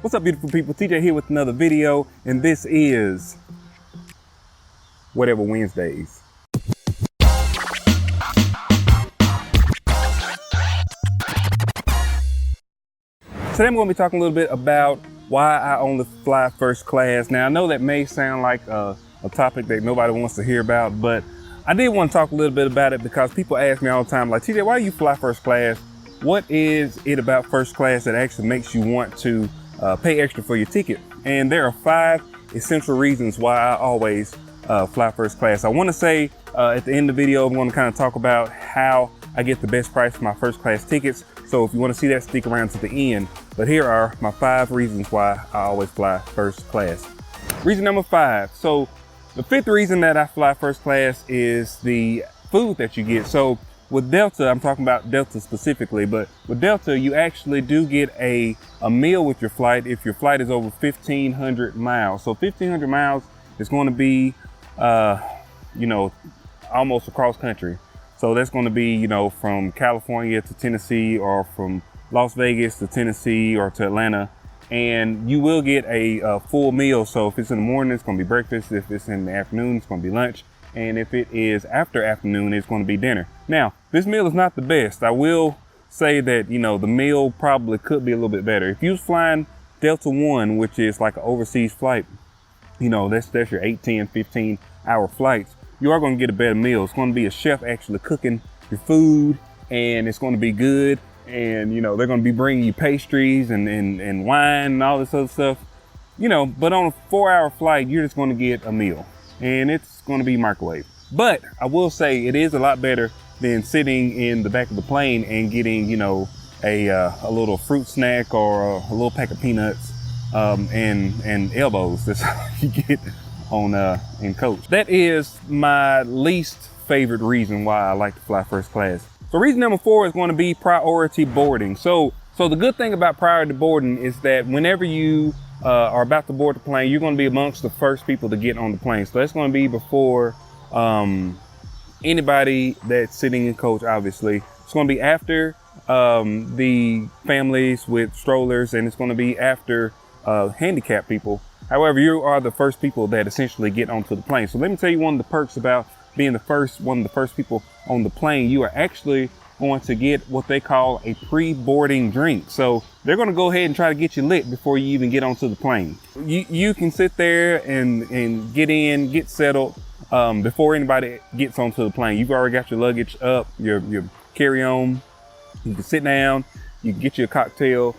What's up, beautiful people? TJ here with another video, and this is Whateva Wednesdayz. Today I'm going to be talking a little bit about why I only fly first class. Now I know that may sound like a topic that nobody wants to hear about, but I did want to talk a little bit about it because people ask me all the time, like, TJ, why do you fly first class? What is it about first class that actually makes you want to pay extra for your ticket? And there are 5 essential reasons why I always fly first class. I want to say at the end of the video, I'm going to kind of talk about how I get the best price for my first class tickets. So if you want to see that, stick around to the end. But here are my 5 reasons why I always fly first class. Reason number 5. So the 5th reason that I fly first class is the food that you get. So with Delta, I'm talking about Delta specifically, but with Delta, you actually do get a meal with your flight if your flight is over 1,500 miles. So 1,500 miles is going to be, almost across country. So that's going to be, from California to Tennessee, or from Las Vegas to Tennessee or to Atlanta. And you will get a full meal. So if it's in the morning, it's going to be breakfast. If it's in the afternoon, it's going to be lunch. And if it is after afternoon, it's going to be dinner. Now, this meal is not the best. I will say that, the meal probably could be a little bit better. If you was flying Delta One, which is like an overseas flight, that's your 8, 10, 15 hour flights, you are going to get a better meal. It's going to be a chef actually cooking your food, and it's going to be good. And, they're going to be bringing you pastries and wine and all this other stuff, but on a 4-hour flight, you're just going to get a meal, and it's going to be microwave. But I will say it is a lot better than sitting in the back of the plane and getting, a little fruit snack or a little pack of peanuts and elbows. That's how you get on in coach. That is my least favorite reason why I like to fly first class. So reason number 4 is going to be priority boarding. So the good thing about priority boarding is that whenever you are about to board the plane, you're going to be amongst the first people to get on the plane. So that's going to be before anybody that's sitting in coach, obviously. It's going to be after the families with strollers, and it's going to be after handicapped people. However, you are the first people that essentially get onto the plane. So let me tell you one of the perks about being one of the first people on the plane. You are actually going to get what they call a pre-boarding drink. So they're going to go ahead and try to get you lit before you even get onto the plane. You can sit there and get settled before anybody gets onto the plane. You've already got your luggage up, your carry-on. You can sit down, you can get your cocktail,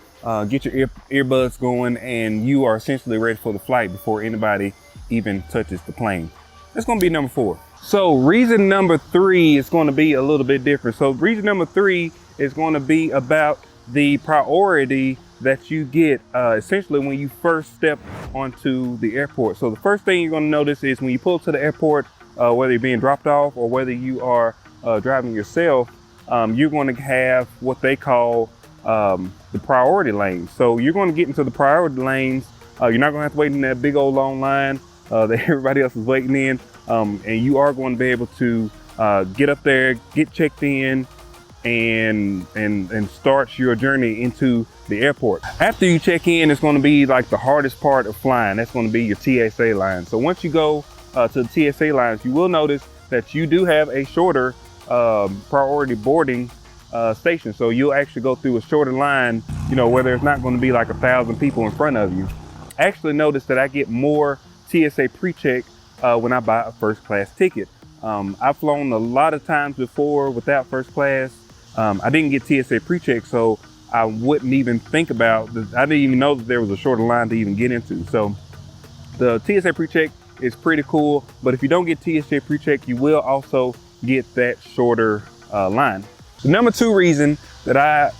get your earbuds going, and you are essentially ready for the flight before anybody even touches the plane. That's going to be number 4. So reason number 3 is going to be a little bit different. So reason number 3 is going to be about the priority that you get essentially when you first step onto the airport. So the first thing you're going to notice is when you pull to the airport, whether you're being dropped off or whether you are driving yourself, you're going to have what they call the priority lanes. So you're going to get into the priority lanes. You're not going to have to wait in that big old long line that everybody else is waiting in. And you are going to be able to get up there, get checked in, and start your journey into the airport. After you check in, it's going to be like the hardest part of flying. That's going to be your TSA line. So once you go to the TSA lines, you will notice that you do have a shorter priority boarding station. So you'll actually go through a shorter line, where there's not going to be like 1,000 people in front of you. I actually noticed that I get more TSA pre-check when I buy a first class ticket. I've flown a lot of times before without first class. I didn't get TSA pre-check, so I wouldn't even think about I didn't even know that there was a shorter line to even get into. So the TSA pre-check is pretty cool, but if you don't get TSA pre-check, you will also get that shorter line. The number 2 reason that I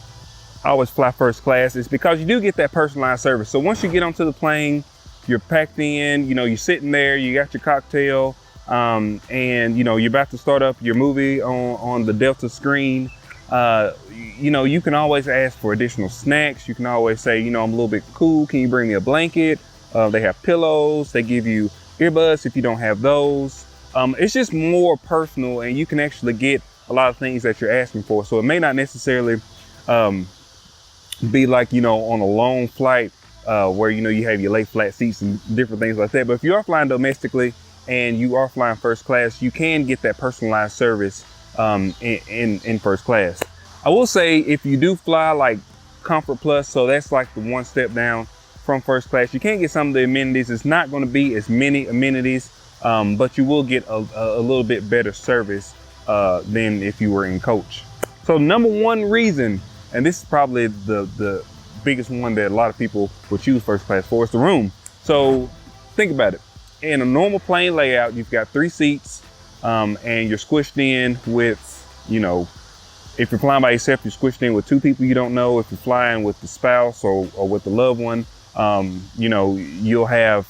always fly first class is because you do get that personalized service. So once you get onto the plane, you're packed in, you're sitting there, you got your cocktail, and you're about to start up your movie on the Delta screen. You can always ask for additional snacks. You can always say, I'm a little bit cool, can you bring me a blanket? They have pillows, they give you earbuds if you don't have those. It's just more personal, and you can actually get a lot of things that you're asking for. So it may not necessarily be like, on a long flight, where you have your lay flat seats and different things like that. But if you are flying domestically and you are flying first class, you can get that personalized service in first class. I will say, if you do fly like Comfort Plus, so that's like the one step down from first class, you can get some of the amenities. It's not going to be as many amenities, but you will get a little bit better service than if you were in coach. So number one reason, and this is probably the biggest one that a lot of people would choose first class for, is the room. So think about it. In a normal plane layout, you've got 3 seats, and you're squished in with, if you're flying by yourself, you're squished in with 2 people you don't know. If you're flying with the spouse or with the loved one, you'll have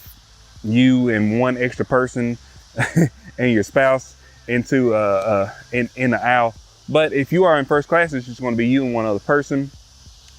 you and one extra person and your spouse into in the aisle. But if you are in first class, it's just going to be you and one other person.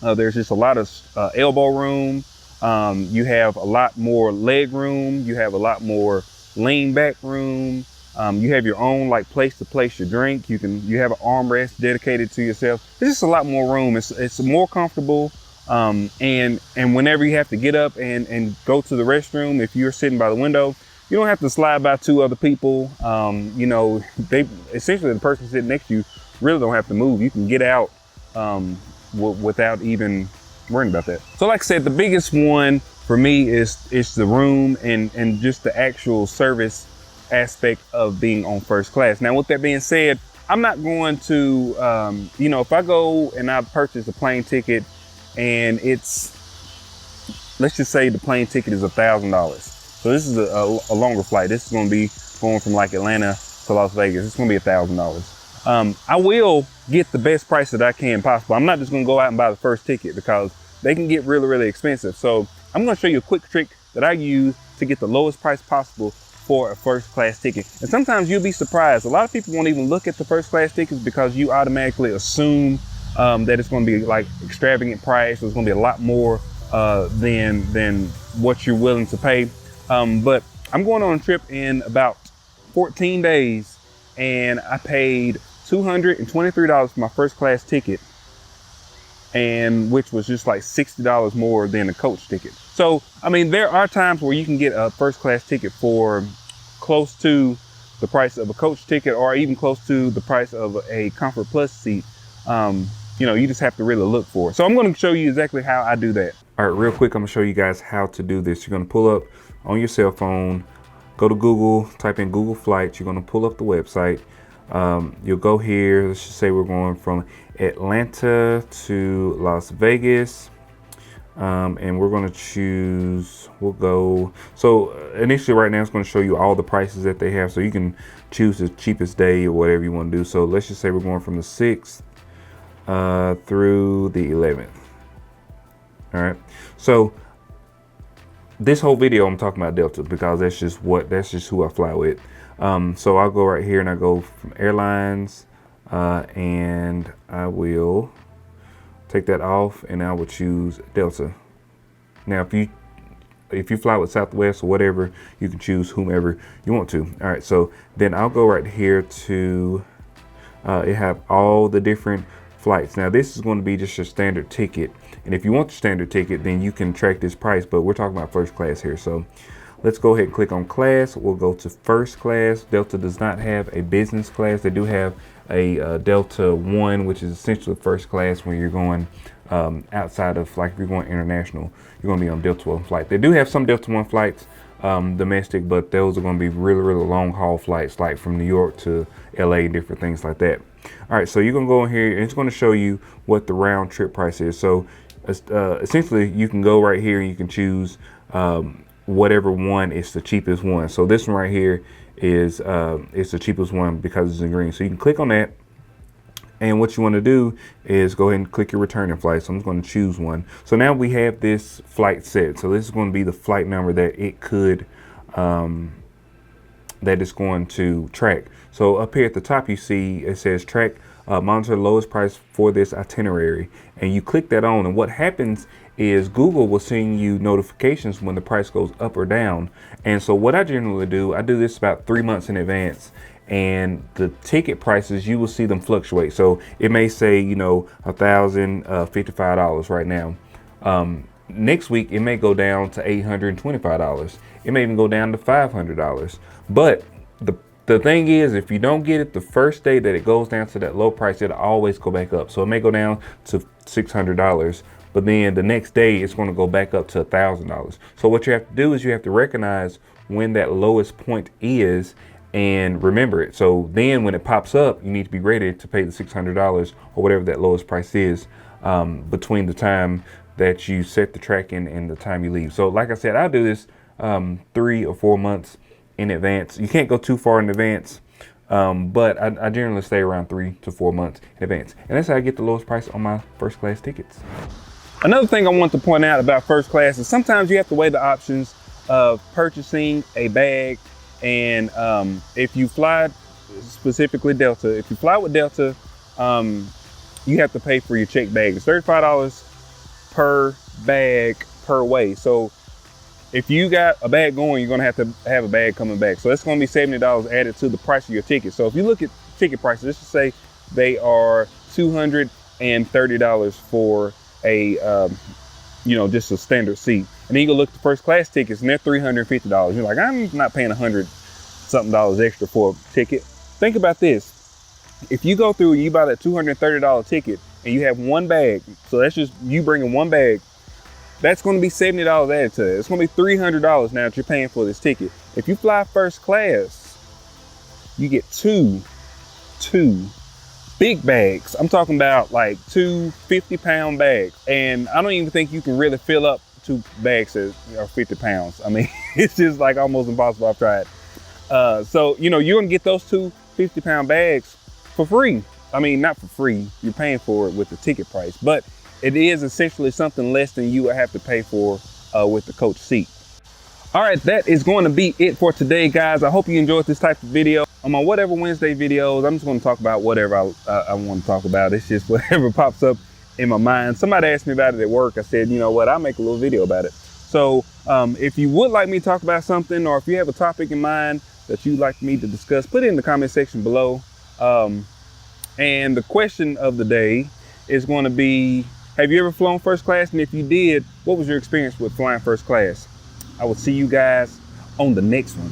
There's just a lot of elbow room. You have a lot more leg room. You have a lot more lean back room. You have your own place to place your drink. You have an armrest dedicated to yourself. There's just a lot more room. It's more comfortable. And whenever you have to get up and go to the restroom, if you're sitting by the window, you don't have to slide by 2 other people. Essentially the person sitting next to you really don't have to move. You can get out without even worrying about that. So like I said, the biggest one for me is the room and just the actual service aspect of being on first class. Now, with that being said, I'm not going to, if I go and I purchase a plane ticket and let's just say the plane ticket is $1,000. So this is a longer flight. This is going to be going from like Atlanta to Las Vegas. It's going to be $1,000. I will get the best price that I can possible. I'm not just going to go out and buy the first ticket because they can get really, really expensive. So I'm going to show you a quick trick that I use to get the lowest price possible for a first class ticket. And sometimes you'll be surprised. A lot of people won't even look at the first class tickets because you automatically assume that it's going to be like extravagant price. So it's going to be a lot more than what you're willing to pay. But I'm going on a trip in about 14 days and I paid $223 for my first class ticket, and which was just like $60 more than a coach ticket. So, I mean, there are times where you can get a first class ticket for close to the price of a coach ticket or even close to the price of a Comfort Plus seat. You just have to really look for it. So I'm going to show you exactly how I do that. All right, real quick, I'm gonna show you guys how to do this. You're gonna pull up on your cell phone, go to Google, type in Google Flights. You're gonna pull up the website. You'll go here. Let's just say we're going from Atlanta to Las Vegas. And we're going to choose, so initially right now it's going to show you all the prices that they have. So you can choose the cheapest day or whatever you want to do. So let's just say we're going from the 6th through the 11th. All right. So this whole video I'm talking about Delta because that's just who I fly with. So I'll go right here and I go from airlines, and I will take that off and I will choose Delta. Now, if you fly with Southwest or whatever, you can choose whomever you want to. All right, so then I'll go right here to, it have all the different flights. Now this is going to be just your standard ticket. And if you want the standard ticket, then you can track this price, but we're talking about first class here. So let's go ahead and click on class. We'll go to first class. Delta does not have a business class. They do have a Delta 1, which is essentially first class when you're going outside of, like if you're going international, you're going to be on Delta 1 flight. They do have some Delta 1 flights domestic, but those are going to be really, really long haul flights, like from New York to LA, different things like that. All right, so you're going to go in here and it's going to show you what the round trip price is. So essentially you can go right here and you can choose whatever one is the cheapest one. So this one right here is the cheapest one because it's in green. So you can click on that, and what you want to do is go ahead and click your returning flight. So I'm just going to choose one. So now we have this flight set. So this is going to be the flight number that it could that it's going to track. So up here at the top you see it says track, monitor the lowest price for this itinerary, and you click that on, and what happens is Google will send you notifications when the price goes up or down. And so what I generally do, I do this about 3 months in advance, and the ticket prices, you will see them fluctuate. So it may say, $1,055 right now. Next week, it may go down to $825. It may even go down to $500. But the thing is, if you don't get it the first day that it goes down to that low price, it'll always go back up. So it may go down to $600, but then the next day it's going to go back up to $1,000. So what you have to do is you have to recognize when that lowest point is and remember it. So then when it pops up, you need to be ready to pay the $600 or whatever that lowest price is between the time that you set the tracking and the time you leave. So like I said, I do this 3 or 4 months in advance. You can't go too far in advance, but I generally stay around 3 to 4 months in advance. And that's how I get the lowest price on my first class tickets. Another thing I want to point out about first class is sometimes you have to weigh the options of purchasing a bag. And if you fly, specifically Delta, if you fly with Delta, you have to pay for your checked bag. It's $35 per bag per way. So if you got a bag going, you're gonna have to have a bag coming back. So it's gonna be $70 added to the price of your ticket. So if you look at ticket prices, let's just say they are $230 for a, just a standard seat. And then you go look at the first class tickets and they're $350. You're like, I'm not paying $100-something extra for a ticket. Think about this. If you go through and you buy that $230 ticket and you have one bag, so that's just you bringing one bag, that's going to be $70 added to it. It's going to be $300 now that you're paying for this ticket. If you fly first class, you get two big bags. I'm talking about like 2 50-pound bags. And I don't even think you can really fill up 2 bags that are 50 pounds. I mean, it's just like almost impossible. I've tried. So, you're going to get those 2 50-pound bags for free. I mean, not for free. You're paying for it with the ticket price, but it is essentially something less than you would have to pay for with the coach seat. All right, that is going to be it for today, guys. I hope you enjoyed this type of video. On my Whateva Wednesday videos, I'm just going to talk about whatever I want to talk about. It's just whatever pops up in my mind. Somebody asked me about it at work. I said, you know what, I'll make a little video about it. So if you would like me to talk about something, or if you have a topic in mind that you'd like me to discuss, put it in the comment section below. And the question of the day is going to be, have you ever flown first class? And if you did, what was your experience with flying first class? I will see you guys on the next one.